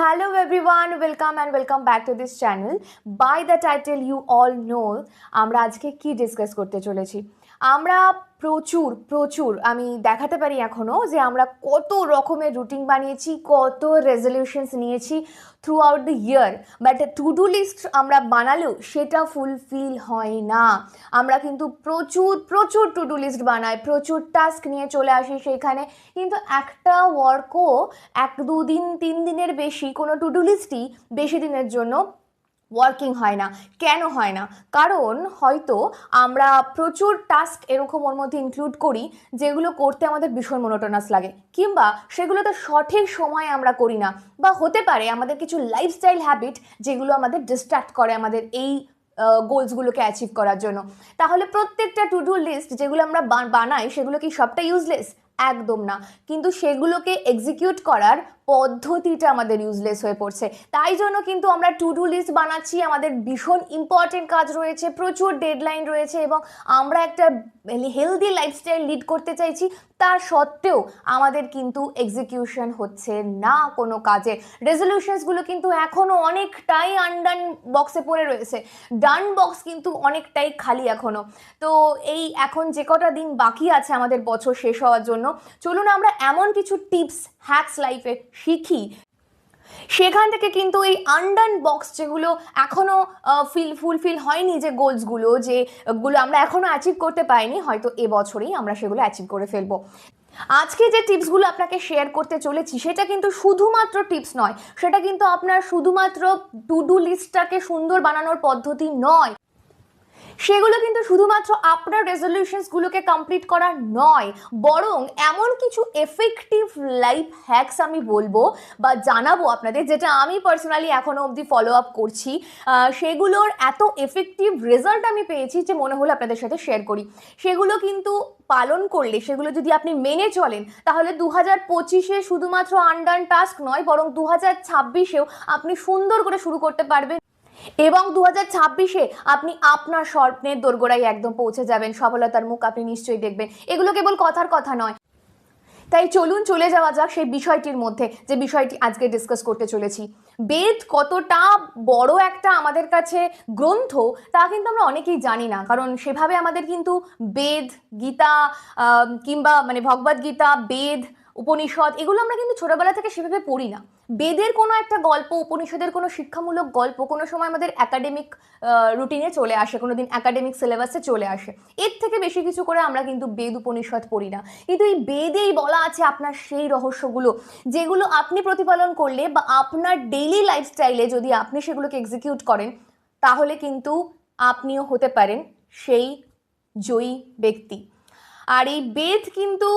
Hello everyone, welcome back to this channel. By the title you all know, আমরা আজকে কি discuss করতে চলেছি। আমরা প্রচুর আমি দেখাতে পারি এখনো যে আমরা কত রকমের রুটিন বানিয়েছি, কত রেজলিউশনস নিয়েছি throughout the year, but to do list আমরা বানালেও সেটা ফুলফিল হয় না। আমরা কিন্তু প্রচুর টু ডু লিস্ট বানাই, প্রচুর টাস্ক নিয়ে চলে আসি সেইখানে, কিন্তু একটা ওয়ার্কও 1-2-3 দিনের বেশি কোনো টু ডু লিস্টই বেশি দিনের জন্য ওয়ার্কিং হয় না। কেন হয় না? কারণ হয়তো আমরা প্রচুর টাস্ক এরকম ওর মধ্যে ইনক্লুড করি যেগুলো করতে আমাদের ভীষণ মোনোটোনাস লাগে, কিংবা সেগুলোতে সঠিক সময় আমরা করি না, বা হতে পারে আমাদের কিছু লাইফস্টাইল হ্যাবিট যেগুলো আমাদের ডিস্ট্র্যাক্ট করে আমাদের এই গোলসগুলোকে অ্যাচিভ করার জন্য। তাহলে প্রত্যেকটা টু ডু লিস্ট যেগুলো আমরা বানাই সেগুলো কি সবটা ইউজলেস? একদম না, কিন্তু সেগুলোকে এক্সিকিউট করার পদ্ধতিটা আমাদের ইউজলেস হয়ে পড়ছে। তাই জন্য কিন্তু আমরা টু ডু লিস্ট বানাচ্ছি, আমাদের ভীষণ ইম্পর্টেন্ট কাজ রয়েছে, প্রচুর ডেডলাইন রয়েছে, এবং আমরা একটা হেলদি লাইফস্টাইল লিড করতে চাইছি, তার সত্ত্বেও আমাদের কিন্তু এক্সিকিউশন হচ্ছে না কোনো কাজে। রেজলিউশনসগুলো কিন্তু এখনও অনেকটাই আনডান বক্সে পড়ে রয়েছে, ডান বক্স কিন্তু অনেকটাই খালি এখনও। তো এই এখন যে কটা দিন বাকি আছে আমাদের বছর শেষ হওয়ার জন্য, চলুন আমরা এমন কিছু টিপস হ্যাকস লাইফে শিখি, সেখান থেকে কিন্তু এই আনডান বক্স যেগুলো এখনও ফুলফিল হয়নি, যে গোলসগুলো যেগুলো আমরা এখনও অ্যাচিভ করতে পারিনি, হয়তো এবছরেই আমরা সেগুলো অ্যাচিভ করে ফেলবো। আজকে যে টিপসগুলো আপনাকে শেয়ার করতে চলেছি সেটা কিন্তু শুধুমাত্র টিপস নয়, সেটা কিন্তু আপনার শুধুমাত্র টু ডু লিস্টটাকে সুন্দর বানানোর পদ্ধতি নয়, সেগুলো কিন্তু শুধুমাত্র আপনার রেজলিউশনসগুলোকে কমপ্লিট করা নয়, বরং এমন কিছু এফেক্টিভ লাইফ হ্যাকস আমি বলবো বা জানাবো আপনাদের, যেটা আমি পার্সোনালি এখনও অবধি ফলো আপ করছি, সেগুলোর এত এফেক্টিভ রেজাল্ট আমি পেয়েছি যে মনে হলো আপনাদের সাথে শেয়ার করি। সেগুলো কিন্তু পালন করলে, সেগুলো যদি আপনি মেনে চলেন, তাহলে 2025-এ শুধুমাত্র আনডান টাস্ক নয়, বরং 2026-এও আপনি সুন্দর করে শুরু করতে পারবেন, এবং 2026-এ আপনি আপনার স্বপ্নের দোরগোড়ায় একদম পৌঁছে যাবেন, সফলতার মুখ আপনি নিশ্চয়ই দেখবেন। এগুলো কেবল কথার কথা নয়। তাই চলুন চলে যাওয়া যাক সেই বিষয়টির মধ্যে, যে বিষয়টি আজকে ডিসকাস করতে চলেছি। বেদ কতটা বড় একটা আমাদের কাছে গ্রন্থ তা কিন্তু আমরা অনেকেই জানি না, কারণ সেভাবে আমাদের কিন্তু বেদ, গীতা, কিংবা ভগবদ গীতা, বেদ, উপনিষদ, এগুলো আমরা কিন্তু ছোটবেলা থেকে সেভাবে পড়ি না। বেদের কোনো একটা গল্প, উপনিষদের কোনো শিক্ষামূলক গল্প কোনো সময় আমাদের একাডেমিক রুটিনে চলে আসে, কোনো দিন একাডেমিক সিলেবাসে চলে আসে, এর থেকে বেশি কিছু করে আমরা কিন্তু বেদ উপনিষদ পড়ি না। কিন্তু এই বেদেই বলা আছে আপনার সেই রহস্যগুলো, যেগুলো আপনি প্রতিপালন করলে বা আপনার ডেইলি লাইফস্টাইলে যদি আপনি সেগুলোকে এক্সিকিউট করেন, তাহলে কিন্তু আপনিও হতে পারেন সেই জয়ী ব্যক্তি। আর এই বেদ কিন্তু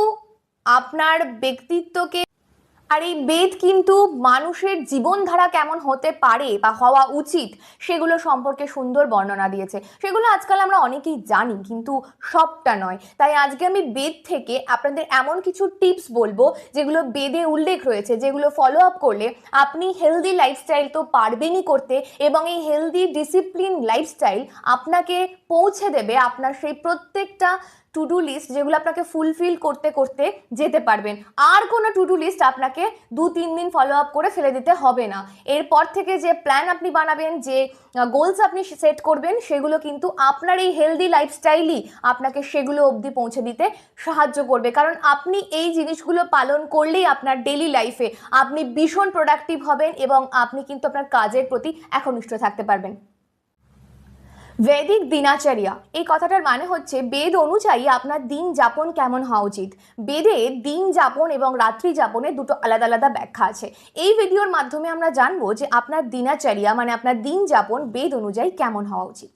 আপনার ব্যক্তিত্বকে, আর এই বেদ কিন্তু মানুষের জীবনধারা কেমন হতে পারে বা হওয়া উচিত সেগুলো সম্পর্কে সুন্দর বর্ণনা দিয়েছে। সেগুলো আজকাল আমরা অনেকেই জানি, কিন্তু সবটা নয়। তাই আজকে আমি বেদ থেকে আপনাদের এমন কিছু টিপস বলবো যেগুলো বেদে উল্লেখ রয়েছে, যেগুলো ফলো আপ করলে আপনি হেলদি লাইফস্টাইল তো পারবেনই করতে, এবং এই হেলদি ডিসিপ্লিন লাইফস্টাইল আপনাকে পৌঁছে দেবে আপনার সেই প্রত্যেকটা টু ডু লিস্ট, যেগুলো আপনাকে ফুলফিল করতে করতে যেতে পারবেন। আর কোনো টু ডু লিস্ট আপনাকে 2-3 দিন ফলো আপ করে ফেলে দিতে হবে না। এরপর থেকে যে প্ল্যান আপনি বানাবেন, যে গোলস আপনি সেট করবেন, সেগুলো কিন্তু আপনার এই হেলদি লাইফস্টাইলই আপনাকে সেগুলো অবধি পৌঁছে দিতে সাহায্য করবে। কারণ আপনি এই জিনিসগুলো পালন করলেই আপনার ডেইলি লাইফে আপনি ভীষণ প্রোডাক্টিভ হবেন, এবং আপনি কিন্তু আপনার কাজের প্রতি একনিষ্ঠ থাকতে পারবেন। বৈদিক দিনাচার্য এই কথাটার মানে হচ্ছে বেদ অনুযায়ী আপনার দিন যাপন কেমন হওয়া উচিত। বেদে দিন যাপন এবং রাত্রি যাপনের দুটো আলাদা আলাদা ব্যাখ্যা আছে। এই ভিডিওর মাধ্যমে আমরা জানবো যে আপনার দিনাচার্য আপনার দিন যাপন বেদ অনুযায়ী কেমন হওয়া উচিত।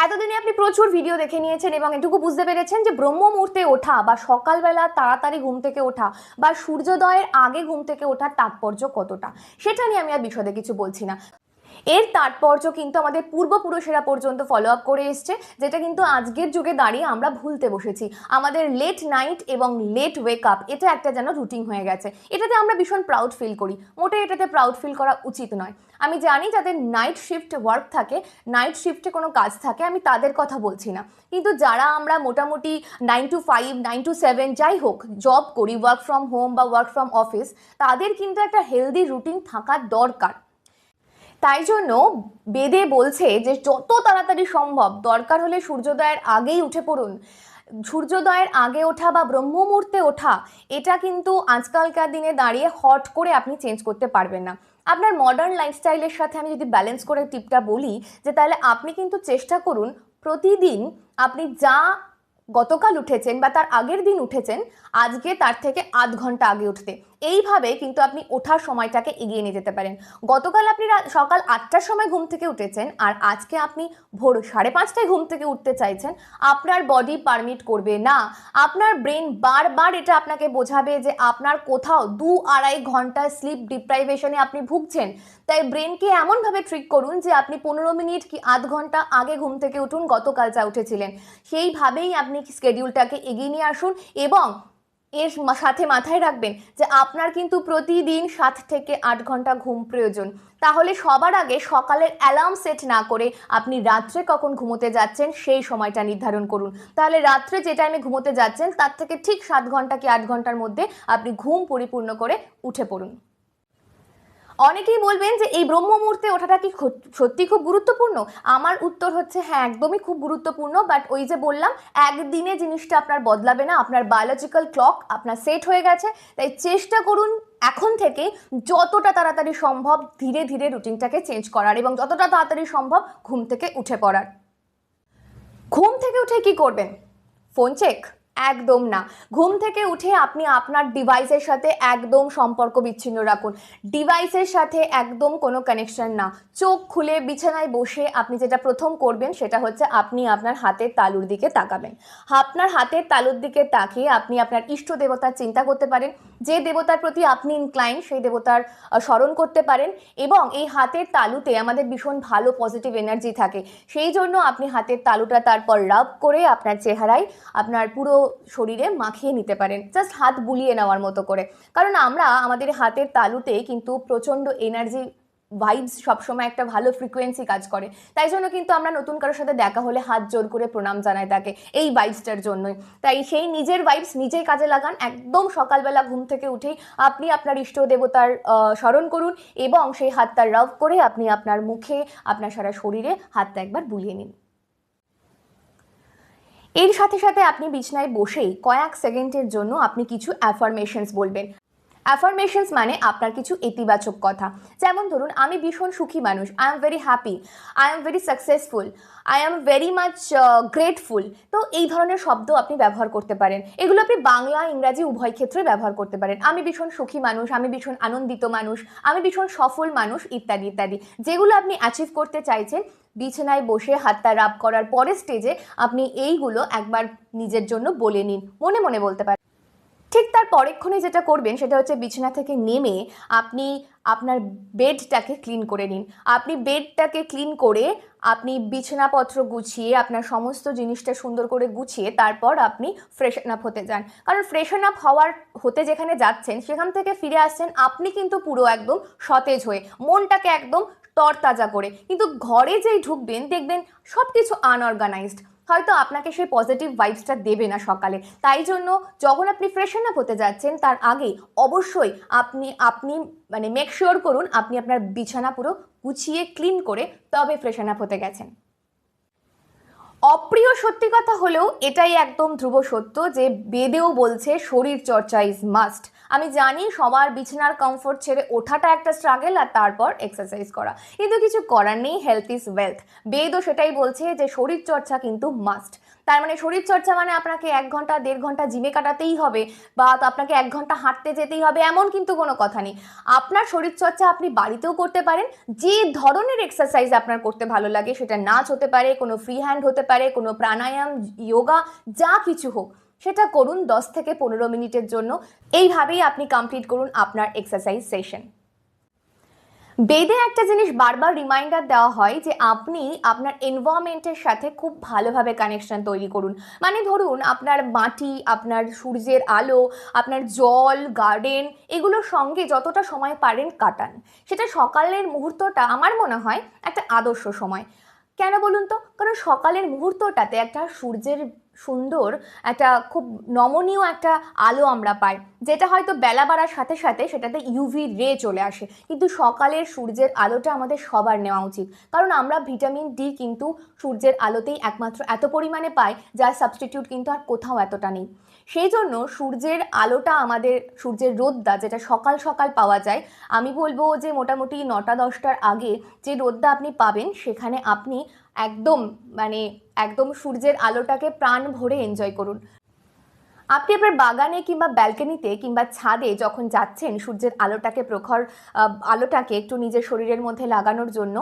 এতদিনে আপনি প্রচুর ভিডিও দেখে নিয়েছেন এবং এটুকু বুঝতে পেরেছেন যে ব্রহ্ম মুহূর্তে ওঠা বা সকালবেলা তাড়াতাড়ি ঘুম থেকে ওঠা বা সূর্যোদয়ের আগে ঘুম থেকে ওঠার তাৎপর্য কতটা, সেটা নিয়ে আমি আর বিশদে কিছু বলছি না। এর তাৎপর্য কিন্তু আমাদের পূর্বপুরুষেরা পর্যন্ত ফলো আপ করে এসছে, যেটা কিন্তু আজকের যুগে দাঁড়িয়ে আমরা ভুলতে বসেছি। আমাদের লেট নাইট এবং লেট ওয়েক আপ এটা একটা যেন রুটিন হয়ে গেছে। এটাতে আমরা ভীষণ প্রাউড ফিল করি, মোটেই এটাতে প্রাউড ফিল করা উচিত নয়। আমি জানি যাদের নাইট শিফট ওয়ার্ক থাকে, নাইট শিফটে কোনো কাজ থাকে, আমি তাদের কথা বলছি না, কিন্তু যারা আমরা মোটামুটি 9 to 5, 9 to 7 যাই হোক জব করি, ওয়ার্ক ফ্রম হোম বা ওয়ার্ক ফ্রম অফিস, তাদের কিন্তু একটা হেলদি রুটিন থাকা দরকার। তাই জন্য বেদে বলছে যে যত তাড়াতাড়ি সম্ভব দরকার হলে সূর্যোদয়ের আগেই উঠে পড়ুন। সূর্যোদয়ের আগে ওঠা বা ব্রহ্ম মুহূর্তে ওঠা এটা কিন্তু আজকালকার দিনে দাঁড়িয়ে হট করে আপনি চেঞ্জ করতে পারবেন না। আপনার মডার্ন লাইফস্টাইলের সাথে আমি যদি ব্যালেন্স করে টিপটা বলি, যে তাহলে আপনি কিন্তু চেষ্টা করুন প্রতিদিন আপনি যা গতকাল উঠেছেন বা তার আগের দিন উঠেছেন, আজকে তার থেকে আধ ঘন্টা আগে উঠতে। এইভাবে কিন্তু আপনি ওঠার সময়টাকে এগিয়ে নিয়ে যেতে পারেন। গতকাল আপনি সকাল 8টার সময় ঘুম থেকে উঠেছেন, আর আজকে আপনি ভোর 5:30টায় ঘুম থেকে উঠতে চাইছেন, আপনার বডি পারমিট করবে না। আপনার ব্রেন বারবার এটা আপনাকে বোঝাবে যে আপনার কোথাও 2-2.5 ঘন্টা স্লিপ ডিপ্রাইভেশনে আপনি ভুগছেন। তাই ব্রেনকে এমনভাবে ট্রিক করুন যে আপনি 15 মিনিট কি আধ ঘন্টা আগে ঘুম থেকে উঠুন গতকাল যা উঠেছিলেন। সেইভাবেই আপনি স্কেডিউলটাকে এগিয়ে নিয়ে আসুন, এবং এর সাথে মাথায় রাখবেন যে আপনার কিন্তু প্রতিদিন 7 থেকে 8 ঘন্টা ঘুম প্রয়োজন। তাহলে সবার আগে সকালের অ্যালার্ম সেট না করে আপনি রাত্রে কখন ঘুমোতে যাচ্ছেন সেই সময়টা নির্ধারণ করুন। তাহলে রাত্রে যে টাইমে ঘুমোতে যাচ্ছেন তার থেকে ঠিক 7 ঘন্টা কি 8 ঘন্টার মধ্যে আপনি ঘুম পরিপূর্ণ করে উঠে পড়ুন। অনেকেই বলবেন যে এই ব্রহ্ম মুহূর্তে ওঠাটা কি সত্যি খুব গুরুত্বপূর্ণ? আমার উত্তর হচ্ছে হ্যাঁ, একদমই খুব গুরুত্বপূর্ণ। বাট ওই যে বললাম, একদিনে জিনিসটা আপনার বদলাবে না। আপনার বায়োলজিক্যাল ক্লক আপনার সেট হয়ে গেছে, তাই চেষ্টা করুন এখন থেকে যতটা তাড়াতাড়ি সম্ভব ধীরে ধীরে রুটিনটাকে চেঞ্জ করার, এবং যতটা তাড়াতাড়ি সম্ভব ঘুম থেকে উঠে পড়ার। ঘুম থেকে উঠে কি করবেন? Phone check? একদম না। ঘুম থেকে উঠে আপনি আপনার ডিভাইসের সাথে একদম সম্পর্ক বিচ্ছিন্ন রাখুন। ডিভাইসের সাথে একদম কোনো কানেকশন না। চোখ খুলে বিছানায় বসে আপনি যেটা প্রথম করবেন সেটা হচ্ছে আপনি আপনার হাতের তালুর দিকে তাকাবেন। আপনার হাতের তালুর দিকে তাকিয়ে আপনি আপনার ইষ্ট দেবতার চিন্তা করতে পারেন। যে দেবতার প্রতি আপনি ইনক্লাইন সেই দেবতার স্মরণ করতে পারেন, এবং এই হাতের তালুতে আমাদের ভীষণ ভালো পজিটিভ এনার্জি থাকে। সেই জন্য আপনি হাতের তালুটা তারপর রাব করে আপনার চেহারায়, আপনার পুরো শরীরে মাখিয়ে নিতে পারেন, জাস্ট হাত বুলিয়ে নেওয়ার মতো করে। কারণ আমরা আমাদের হাতের তালুতে কিন্তু প্রচণ্ড এনার্জি ভাইবস সবসময় একটা ভালো ফ্রিকোয়েন্সি কাজ করে। তাই জন্য কিন্তু আমরা নতুন কারোর সাথে দেখা হলে হাত জোর করে প্রণাম জানাই তাকে, এই ভাইবসটার জন্যই। তাই সেই নিজের ভাইবস নিজেই কাজে লাগান। একদম সকালবেলা ঘুম থেকে উঠেই আপনি আপনার ইষ্ট দেবতার স্মরণ করুন, এবং সেই হাতটা রাব করে আপনি আপনার মুখে, আপনার সারা শরীরে হাতটা একবার বুলিয়ে নিন। এর সাথে সাথে আপনি বিছানায় বসেই কয়েক সেকেন্ডের জন্য আপনি কিছু অ্যাফার্মেশনস বলবেন। অ্যাফার্মেশনস মানে আপনার কিছু ইতিবাচক কথা। যেমন ধরুন, আমি ভীষণ সুখী মানুষ, I am very happy, I am very successful, I am very much grateful. তো এই ধরনের শব্দ আপনি ব্যবহার করতে পারেন। এগুলো আপনি বাংলা ইংরাজি উভয় ক্ষেত্রে ব্যবহার করতে পারেন। আমি ভীষণ সুখী মানুষ, আমি ভীষণ আনন্দিত মানুষ, আমি ভীষণ সফল মানুষ, ইত্যাদি ইত্যাদি। যেগুলো আপনি অ্যাচিভ করতে চাইছেন, বিছানায় বসে হাতটা রাব করার পরের স্টেজে আপনি এইগুলো একবার নিজের জন্য বলে নিন, মনে মনে বলতে পারেন। ঠিক তার পরেক্ষণে যেটা করবেন সেটা হচ্ছে বিছানা থেকে নেমে আপনি আপনার বেডটাকে ক্লিন করে নিন। আপনি বেডটাকে ক্লিন করে আপনি বিছানাপত্র গুছিয়ে আপনার সমস্ত জিনিসটা সুন্দর করে গুছিয়ে তারপর আপনি ফ্রেশন আপ হতে যান। কারণ ফ্রেশন আপ হতে যেখানে যাচ্ছেন সেখান থেকে ফিরে আসছেন আপনি কিন্তু পুরো একদম সতেজ হয়ে, মনটাকে একদম তরতাজা করে। কিন্তু ঘরে যেই ঢুকবেন দেখবেন সব কিছু আনঅর্গানাইজড, হয়তো আপনাকে সেই পজিটিভ ভাইবসটা দেবে না সকালে। তাই জন্য যখন আপনি ফ্রেশন আপ হতে যাচ্ছেন তার আগে অবশ্যই আপনি মানে মেক শিওর করুন আপনি আপনার বিছানা পুরো গুছিয়ে ক্লিন করে তবে ফ্রেশন আপ হতে গেছেন। অপ্রিয় সত্যি কথা হলেও এটাই একদম ধ্রুব সত্য যে বেদেও বলছে শরীর চর্চা ইজ মাস্ট। আমি জানি সবার বিছানার কমফোর্ট ছেড়ে ওঠাটা একটা স্ট্রাগল, আর তারপর এক্সারসাইজ করা, কিন্তু কিছু করার নেই, হেলথ ইজ ওয়েলথ। বেদও সেটাই বলছে যে শরীর চর্চা কিন্তু মাস্ট। তার মানে শরীর চর্চা মানে আপনাকে 1 ঘন্টা 1.5 ঘন্টা জিমে কাটাতেই হবে, বা আপনাকে 1 ঘন্টা হাঁটতে যেতেই হবে, এমন কিন্তু কোনো কথা নেই। আপনার শরীর চর্চা আপনি বাড়িতেও করতে পারেন। যে ধরনের এক্সারসাইজ আপনার করতে ভালো লাগে, সেটা নাচ হতে পারে, কোনো ফ্রি হ্যান্ড হতে পারে, কোনো প্রাণায়াম, যোগা, যা কিছু হোক সেটা করুন 10 থেকে 15 মিনিটের জন্য। এইভাবেই আপনি কমপ্লিট করুন আপনার এক্সারসাইজ সেশন। বেদে একটা জিনিস বারবার রিমাইন্ডার দেওয়া হয় যে আপনি আপনার এনভায়রনমেন্টের সাথে খুব ভালোভাবে কানেকশন তৈরি করুন। মানে ধরুন আপনার মাটি, আপনার সূর্যের আলো, আপনার জল, গার্ডেন, এগুলোর সঙ্গে যতটা সময় পারেন কাটান। সেটা সকালের মুহূর্তটা আমার মনে হয় একটা আদর্শ সময়। কেন বলুন তো? কারণ সকালের মুহূর্তটাতে একটা সূর্যের সুন্দর একটা খুব নমনীয় একটা আলো আমরা পাই, যেটা হয়তো বেলা বাড়ার সাথে সাথে সেটাতে ইউভি রে চলে আসে। কিন্তু সকালের সূর্যের আলোটা আমাদের সবার নেওয়া উচিত, কারণ আমরা ভিটামিন ডি কিন্তু সূর্যের আলোতেই একমাত্র এত পরিমাণে পাই, যার সাবস্টিটিউট কিন্তু আর কোথাও এতটা নেই। সেই জন্য সূর্যের আলোটা আমাদের, সূর্যের রোদটা যেটা সকাল সকাল পাওয়া যায়, আমি বলবো যে মোটামুটি 9টা-10টার আগে যে রোদটা আপনি পাবেন, সেখানে আপনি একদম মানে একদম সূর্যের আলোটাকে প্রাণ ভরে এনজয় করুন। আপনি আপনার বাগানে কিংবা ব্যালকনিতে কিংবা ছাদে যখন যাচ্ছেন সূর্যের আলোটাকে প্রখর আলোটাকে একটু নিজের শরীরের মধ্যে লাগানোর জন্য,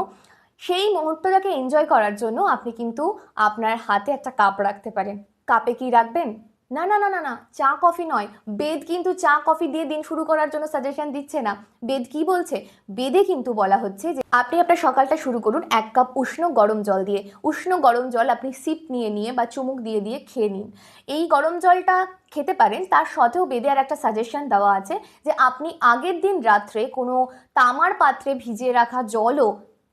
সেই মুহূর্তটাকে এনজয় করার জন্য আপনি কিন্তু আপনার হাতে একটা কাপ রাখতে পারেন। কাপে কি রাখবেন? না না না না না, চা কফি নয়। বেদ কিন্তু চা কফি দিয়ে দিন শুরু করার জন্য সাজেশন দিচ্ছে না। বেদ কি বলছে? বেদে কিন্তু বলা হচ্ছে যে আপনি আপনার সকালটা শুরু করুন 1 কাপ উষ্ণ গরম জল দিয়ে। উষ্ণ গরম জল আপনি সিপ নিয়ে নিয়ে বা চুমুক দিয়ে দিয়ে খেয়ে নিন। এই গরম জলটা খেতে পারেন। তার সাথেও বেদে আর একটা সাজেশন দেওয়া আছে যে আপনি আগের দিন রাত্রে কোনো তামার পাত্রে ভিজিয়ে রাখা জলও,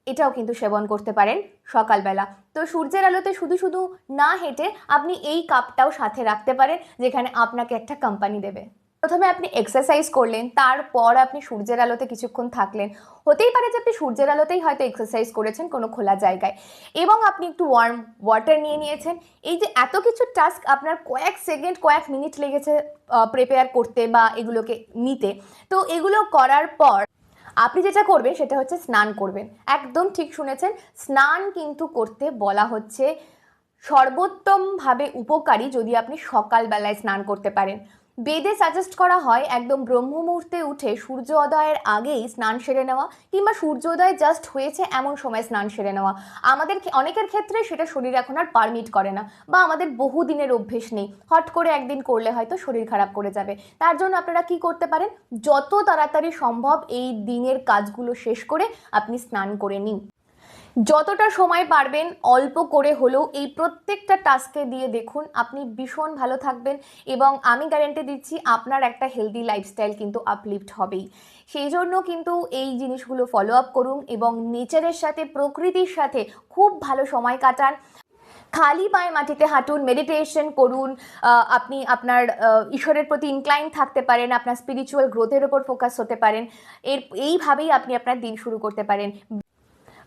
এটাও কিন্তু সেবন করতে পারেন সকালবেলা। তো সূর্যের আলোতে শুধু শুধু না হেঁটে আপনি এই কাপটাও সাথে রাখতে পারেন, যেখানে আপনাকে একটা কোম্পানি দেবে। প্রথমে আপনি এক্সারসাইজ করলেন, তারপর আপনি সূর্যের আলোতে কিছুক্ষণ থাকলেন। হতেই পারে যে আপনি সূর্যের আলোতেই হয়তো এক্সারসাইজ করেছেন কোনো খোলা জায়গায়, এবং আপনি একটু ওয়ার্ম ওয়াটার নিয়ে নিয়েছেন। এই যে এত কিছু টাস্ক আপনার কয়েক সেকেন্ড কয়েক মিনিট লেগেছে প্রিপেয়ার করতে বা এগুলোকে নিতে, তো এগুলো করার পর আপনি যেটা করবেন সেটা হচ্ছে স্নান করবেন। একদম ঠিক শুনেছেন, স্নান কিন্তু করতে বলা হচ্ছে সর্বোত্তমভাবে উপকারী যদি আপনি সকালবেলায় স্নান করতে পারেন। বেদে সাজেস্ট করা হয় একদম ব্রহ্ম মুহূর্তে উঠে সূর্য উদয়ের আগেই স্নান সেরে নেওয়া, কিংবা সূর্যোদয় জাস্ট হয়েছে এমন সময় স্নান সেরে নেওয়া। আমাদের অনেকের ক্ষেত্রে সেটা শরীর এখন আর পারমিট করে না, বা আমাদের বহু দিনের অভ্যেস নেই, হট করে একদিন করলে হয়তো শরীর খারাপ করে যাবে। তার জন্য আপনারা কি করতে পারেন? যত তাড়াতাড়ি সম্ভব এই দিনের কাজগুলো শেষ করে আপনি স্নান করে নিন। যতটা সময় পারবেন অল্প করে হলেও এই প্রত্যেকটা টাস্কে দিয়ে দেখুন, আপনি ভীষণ ভালো থাকবেন, এবং আমি গ্যারেন্টি দিচ্ছি আপনার একটা হেলদি লাইফস্টাইল কিন্তু আপলিফট হবেই। সেই জন্য কিন্তু এই জিনিসগুলো ফলো আপ করুন এবং নেচারের সাথে, প্রকৃতির সাথে খুব ভালো সময় কাটান। খালি পায়ে মাটিতে হাঁটুন, মেডিটেশন করুন, আপনি আপনার ঈশ্বরের প্রতি ইনক্লাইন থাকতে পারেন, আপনার স্পিরিচুয়াল গ্রোথের ওপর ফোকাস হতে পারেন। এইভাবেই আপনি আপনার দিন শুরু করতে পারেন।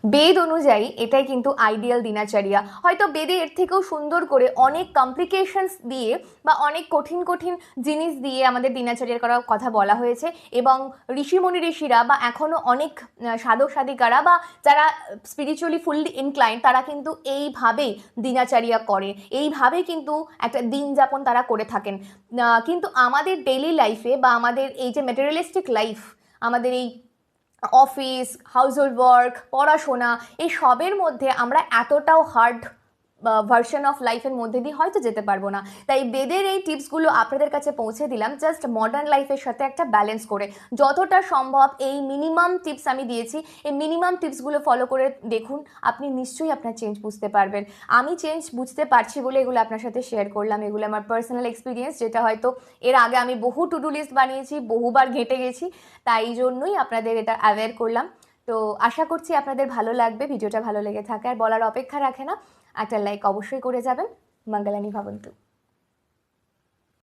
বেদ অনুযায়ী এটাই কিন্তু আইডিয়াল দিনাচার্যা। হয়তো বেদে এর থেকেও সুন্দর করে অনেক কমপ্লিকেশনস দিয়ে বা অনেক কঠিন কঠিন জিনিস দিয়ে আমাদের দিনাচার্যার করার কথা বলা হয়েছে, এবং ঋষিমণি ঋষিরা বা এখনও অনেক সাধক সাধিকারা বা যারা স্পিরিচুয়ালি ফুললি ইনক্লাইন, তারা কিন্তু এইভাবেই দিনাচার্যা করে, এইভাবেই কিন্তু একটা দিন যাপন তারা করে থাকেন। কিন্তু আমাদের ডেইলি লাইফে বা আমাদের এই যে ম্যাটেরিয়ালিস্টিক লাইফ, আমাদের এই অফিস, হাউসহোল্ড ওয়ার্ক, পড়াশোনা, এই সবের মধ্যে আমরা এতটাও হার্ড ভার্সন অফ লাইফের মধ্যে দিয়ে হয়তো যেতে পারবো না। তাই বেদের এই টিপসগুলো আপনাদের কাছে পৌঁছে দিলাম জাস্ট মডার্ন লাইফের সাথে একটা ব্যালেন্স করে। যতটা সম্ভব এই মিনিমাম টিপস আমি দিয়েছি, এই মিনিমাম টিপসগুলো ফলো করে দেখুন, আপনি নিশ্চয়ই আপনার চেঞ্জ বুঝতে পারবেন। আমি চেঞ্জ বুঝতে পারছি বলে এগুলো আপনার সাথে শেয়ার করলাম। এগুলো আমার পার্সোনাল এক্সপিরিয়েন্স, যেটা হয়তো এর আগে আমি বহু টু ডু লিস্ট বানিয়েছি, বহুবার ঘেঁটে গেছি, তাই জন্যই আপনাদের এটা অ্যাওয়্যার করলাম। তো আশা করছি আপনাদের ভালো লাগবে। ভিডিওটা ভালো লেগে থাকে আর বলার অপেক্ষা রাখে না, একটা লাইক অবশ্যই করে যাবেন। মঙ্গলানি ভবন্তু।